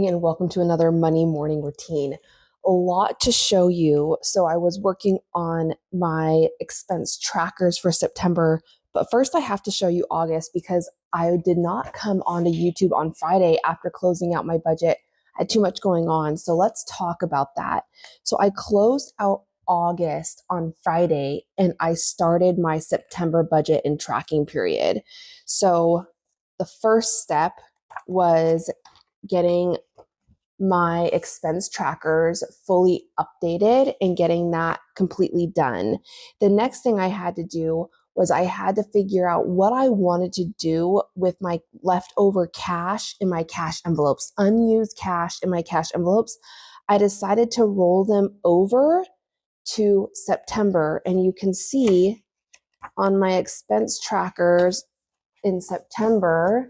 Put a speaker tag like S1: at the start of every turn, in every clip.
S1: morning and welcome to another Money Morning Routine. A lot to show you. So I was working on my expense trackers for September, but first I have to show you August because I did not come onto YouTube on Friday after closing out my budget. I had too much going on. So let's talk about that. So I closed out August on Friday and I started my September budget and tracking period. So the first step was getting my expense trackers fully updated and getting that completely done. The next thing I had to do was I had to figure out what I wanted to do with my leftover cash in my cash envelopes, unused cash in my cash envelopes. I decided to roll them over to September, and you can see on my expense trackers in September,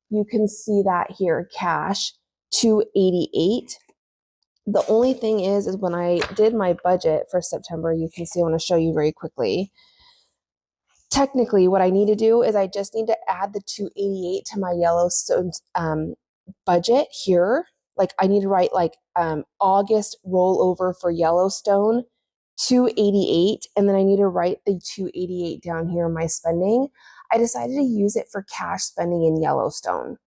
S1: you can see that here, cash, $288. The only thing is when I did my budget for September, you can see, I want to show you very quickly. Technically, what I need to do is I just need to add the $288 to my Yellowstone budget here. Like I need to write August rollover for Yellowstone, $288, and then I need to write the $288 down here in my spending. I decided to use it for cash spending in Yellowstone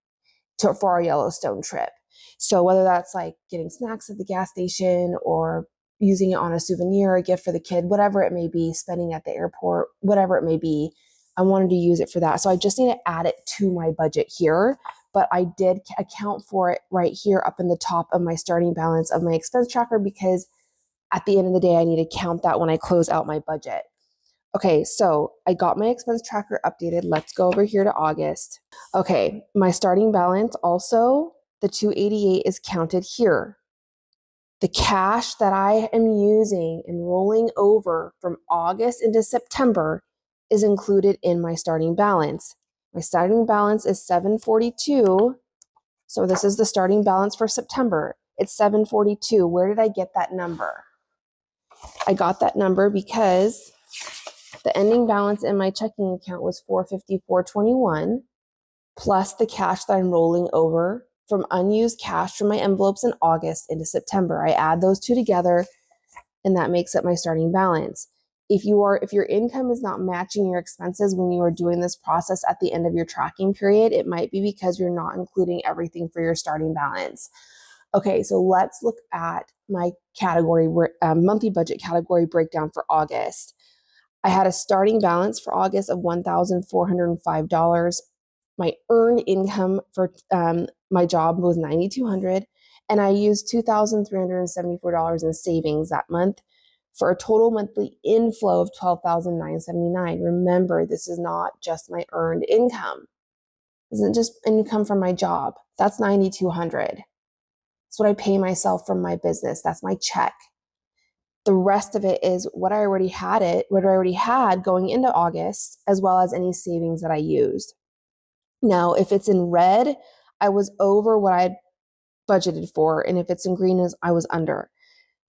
S1: for our Yellowstone trip. So whether that's like getting snacks at the gas station or using it on a souvenir, a gift for the kid, whatever it may be, spending at the airport, whatever it may be, I wanted to use it for that. So I just need to add it to my budget here, but I did account for it right here up in the top of my starting balance of my expense tracker because at the end of the day, I need to count that when I close out my budget. Okay, so I got my expense tracker updated. Let's go over here to August. Okay, my starting balance also, the $288 is counted here. The cash that I am using and rolling over from August into September is included in my starting balance. My starting balance is $742. So this is the starting balance for September. It's $742. Where did I get that number? I got that number because the ending balance in my checking account was $454.21 plus the cash that I'm rolling over from unused cash from my envelopes in August into September. I add those two together and that makes up my starting balance. If your income is not matching your expenses when you are doing this process at the end of your tracking period, it might be because you're not including everything for your starting balance. Okay, so let's look at my category, monthly budget category breakdown for August. I had a starting balance for August of $1,405. My earned income for my job was $9,200, and I used $2,374 in savings that month for a total monthly inflow of $12,979. Remember, this is not just my earned income. This isn't just income from my job. That's $9,200. That's what I pay myself from my business. That's my check. The rest of it is what I already had going into August, as well as any savings that I used. Now, if it's in red, I was over what I had budgeted for, and if it's in green, I was under.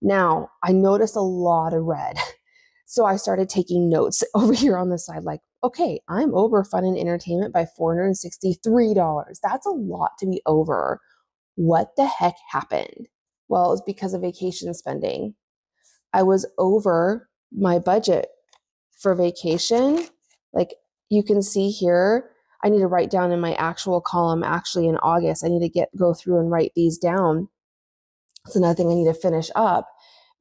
S1: Now, I noticed a lot of red, so I started taking notes over here on the side, like, okay, I'm over fun and entertainment by $463. That's a lot to be over. What the heck happened? Well, it was because of vacation spending. I was over my budget for vacation. Like you can see here, I need to write down in my actual column, actually in August, I need to go through and write these down. It's another thing I need to finish up.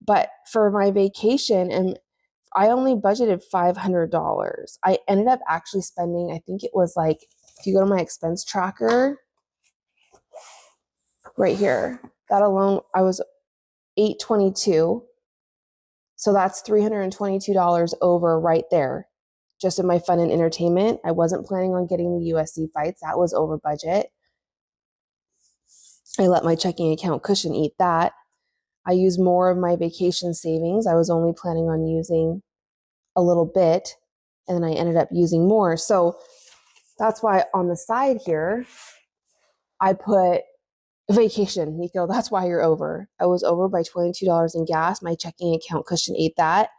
S1: But for my vacation, and I only budgeted $500. I ended up actually spending, I think it was like, if you go to my expense tracker, right here, that alone, I was $822. So that's $322 over right there, just in my fun and entertainment. I wasn't planning on getting the USC fights. That was over budget. I let my checking account cushion eat that. I used more of my vacation savings. I was only planning on using a little bit, and then I ended up using more. So that's why on the side here, I put vacation. Nico, that's why you're over. I was over by $22 in gas. My checking account cushion ate that.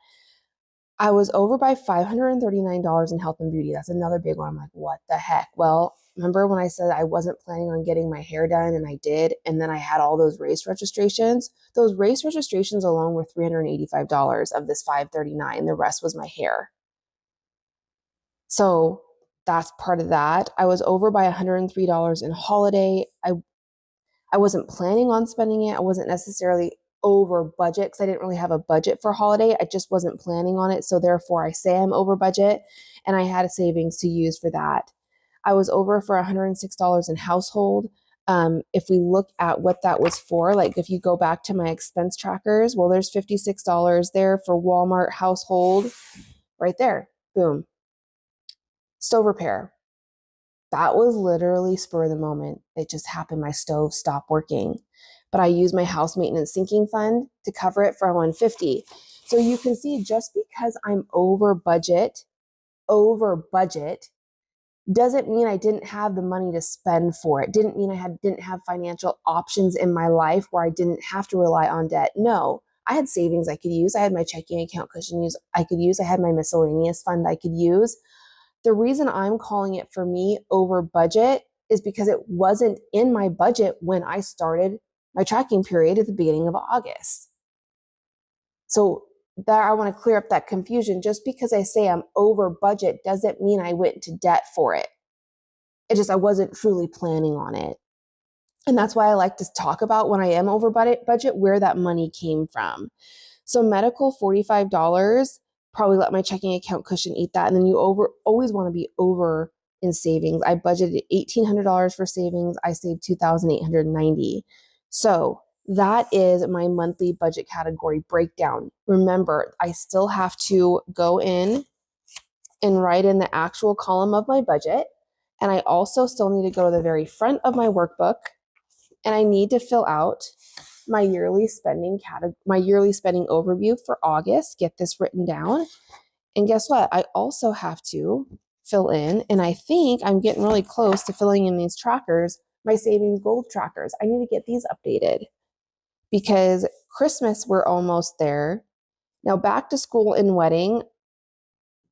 S1: I was over by $539 in health and beauty. That's another big one. I'm like, what the heck? Well, remember when I said I wasn't planning on getting my hair done and I did, and then I had all those race registrations? Those race registrations alone were $385 of this $539. The rest was my hair. So that's part of that. I was over by $103 in holiday. I wasn't planning on spending it. I wasn't necessarily over budget because I didn't really have a budget for holiday. I just wasn't planning on it. So therefore I say I'm over budget, and I had a savings to use for that. I was over for $106 in household. If we look at what that was for, like if you go back to my expense trackers, well, there's $56 there for Walmart household right there. Boom. Stove repair. That was literally spur of the moment. It just happened. My stove stopped working, but I used my house maintenance sinking fund to cover it for $150. So you can see, just because I'm over budget doesn't mean I didn't have the money to spend for it. Didn't mean I didn't have financial options in my life where I didn't have to rely on debt. No, I had savings I could use. I had my checking account cushion I could use. I had my miscellaneous fund I could use. The reason I'm calling it, for me, over budget is because it wasn't in my budget when I started my tracking period at the beginning of August. So that, I want to clear up that confusion. Just because I say I'm over budget doesn't mean I went into debt for it. It just, I wasn't truly planning on it. And that's why I like to talk about, when I am over budget, where that money came from. So medical, $45, probably let my checking account cushion eat that. And then you always want to be over in savings. I budgeted $1,800 for savings. I saved $2,890. So that is my monthly budget category breakdown. Remember, I still have to go in and write in the actual column of my budget. And I also still need to go to the very front of my workbook, and I need to fill out my yearly spending overview for August. Get this written down. And guess what? I also have to fill in, and I think I'm getting really close to filling in these trackers, my savings goal trackers. I need to get these updated because Christmas, we're almost there. Now, back to school and wedding.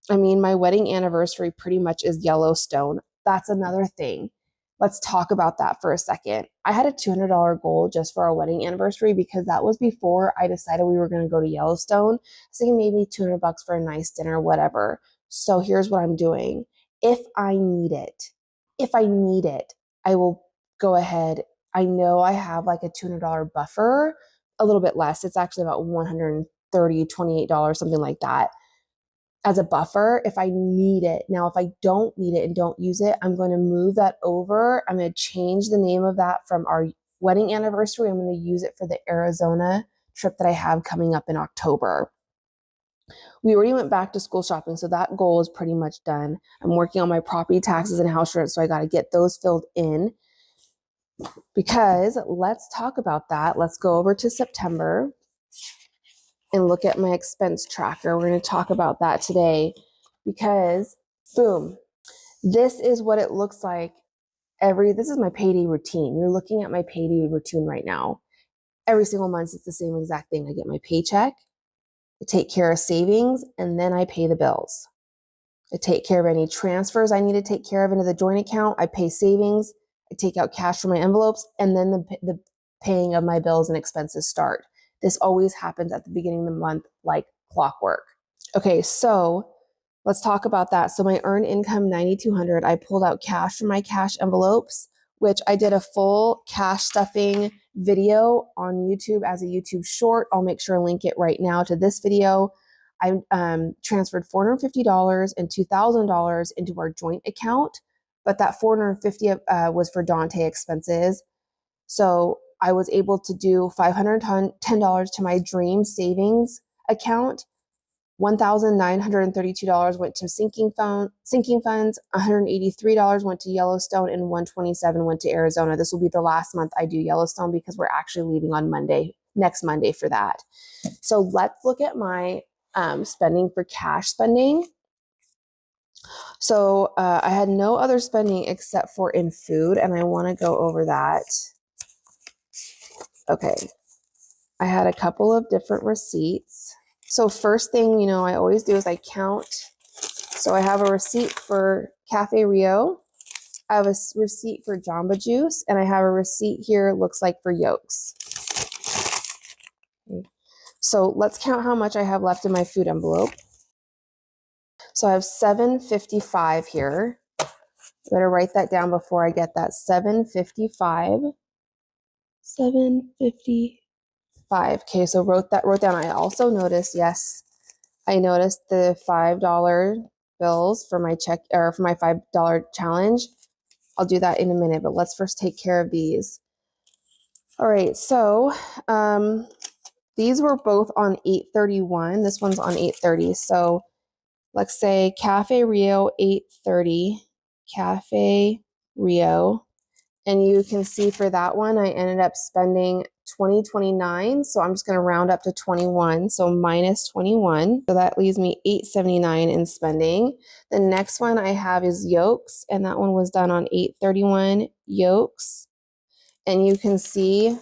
S1: My wedding anniversary pretty much is Yellowstone. That's another thing. Let's talk about that for a second. I had a $200 goal just for our wedding anniversary because that was before I decided we were going to go to Yellowstone. I was thinking maybe $200 for a nice dinner, whatever. So here's what I'm doing. If I need it, I will go ahead. I know I have like a $200 buffer, a little bit less. It's actually about $130, $28, something like that, as a buffer if I need it. Now, if I don't need it and don't use it, I'm going to move that over. I'm going to change the name of that from our wedding anniversary. I'm going to use it for the Arizona trip that I have coming up in October. We already went back to school shopping, so that goal is pretty much done. I'm working on my property taxes and house rent, so I got to get those filled in. Because let's talk about that. Let's go over to September and look at my expense tracker. We're going to talk about that today because, boom, this is what it looks like. This is my payday routine. You're looking at my payday routine right now. Every single month, it's the same exact thing. I get my paycheck, I take care of savings, and then I pay the bills. I take care of any transfers I need to take care of into the joint account. I pay savings, I take out cash from my envelopes, and then the paying of my bills and expenses start. This always happens at the beginning of the month, like clockwork. Okay, so let's talk about that. So my earned income, $9,200. I pulled out cash from my cash envelopes, which I did a full cash stuffing video on YouTube as a YouTube short. I'll make sure to link it right now to this video. I transferred $450 and $2,000 into our joint account, but that $450 was for Dante expenses. So I was able to do $510 to my dream savings account. $1,932 went to sinking funds, $183 went to Yellowstone, and $127 went to Arizona. This will be the last month I do Yellowstone because we're actually leaving on next Monday for that. So let's look at my spending for cash spending. So I had no other spending except for in food, and I want to go over that. Okay, I had a couple of different receipts. So first thing, I always do is I count. So I have a receipt for Cafe Rio. I have a receipt for Jamba Juice, and I have a receipt here, looks like for yolks. Okay. So let's count how much I have left in my food envelope. So I have $7.55 here. Better write that down before I get that. $7.55. $7.55. Okay, so wrote down. I also noticed, yes, I noticed the $5 bills for my check, or for my $5 challenge. I'll do that in a minute, but let's first take care of these. All right, so these were both on 8/31. This one's on 8/30. So let's say Cafe Rio 8/30, Cafe Rio. And you can see for that one, I ended up spending $20.29. So I'm just going to round up to 21. So minus 21. So that leaves me $8.79 in spending. The next one I have is yolks. And that one was done on 8/31 yolks. And you can see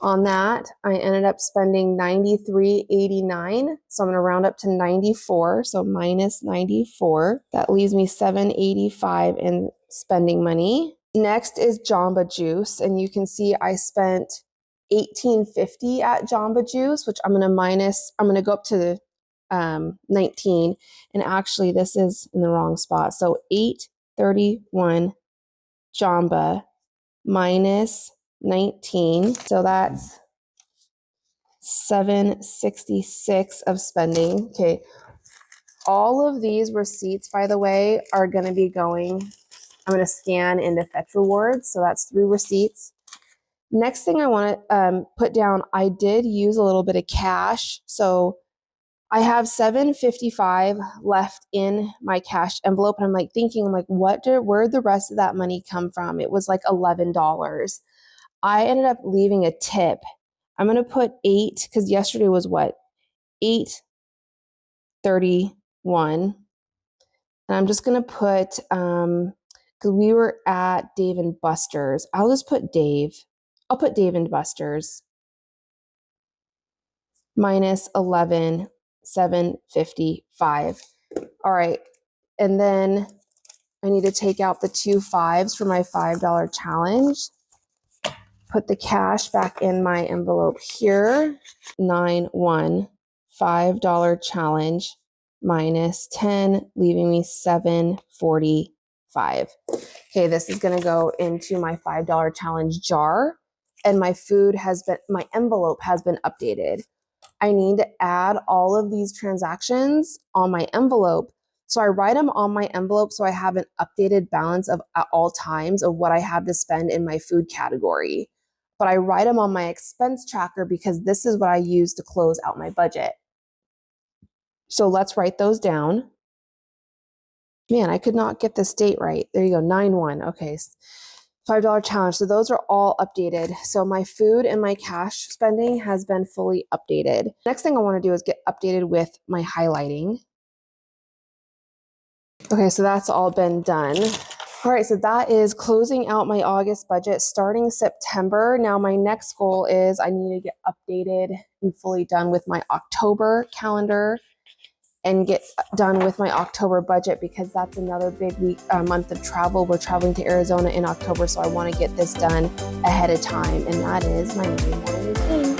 S1: on that, I ended up spending $93.89. So I'm going to round up to 94. So minus 94. That leaves me $7.85 in spending money. Next is Jamba Juice, and you can see I spent $18.50 at Jamba Juice, which I'm going to go up to 19, and actually this is in the wrong spot. So 8/31 Jamba minus 19, so that's $7.66 of spending. Okay, all of these receipts, by the way, are going to be going. I'm going to scan into Fetch Rewards. So that's 3 receipts. Next thing I want to put down, I did use a little bit of cash. So I have $7.55 left in my cash envelope. And I'm like thinking, where'd the rest of that money come from? It was like $11. I ended up leaving a tip. I'm going to put 8, because yesterday was what? 8/31. And I'm just going to put, because we were at Dave and Buster's. I'll just put Dave. I'll put Dave and Buster's. Minus 11, $7.55. All right. And then I need to take out the 2 5s for my $5 challenge. Put the cash back in my envelope here. 9/1, $5 challenge minus 10, leaving me $7.45. Okay, this is going to go into my $5 challenge jar, and my envelope has been updated. I need to add all of these transactions on my envelope. So I write them on my envelope so I have an updated balance at all times of what I have to spend in my food category. But I write them on my expense tracker because this is what I use to close out my budget. So let's write those down. Man, I could not get this date right. There you go, 9/1. Okay, $5 challenge. So those are all updated. So my food and my cash spending has been fully updated. Next thing I want to do is get updated with my highlighting. Okay, so that's all been done. All right, so that is closing out my August budget starting September. Now my next goal is I need to get updated and fully done with my October calendar and get done with my October budget, because that's another big month of travel. We're traveling to Arizona in October, so I want to get this done ahead of time, and that is my Monday morning routine.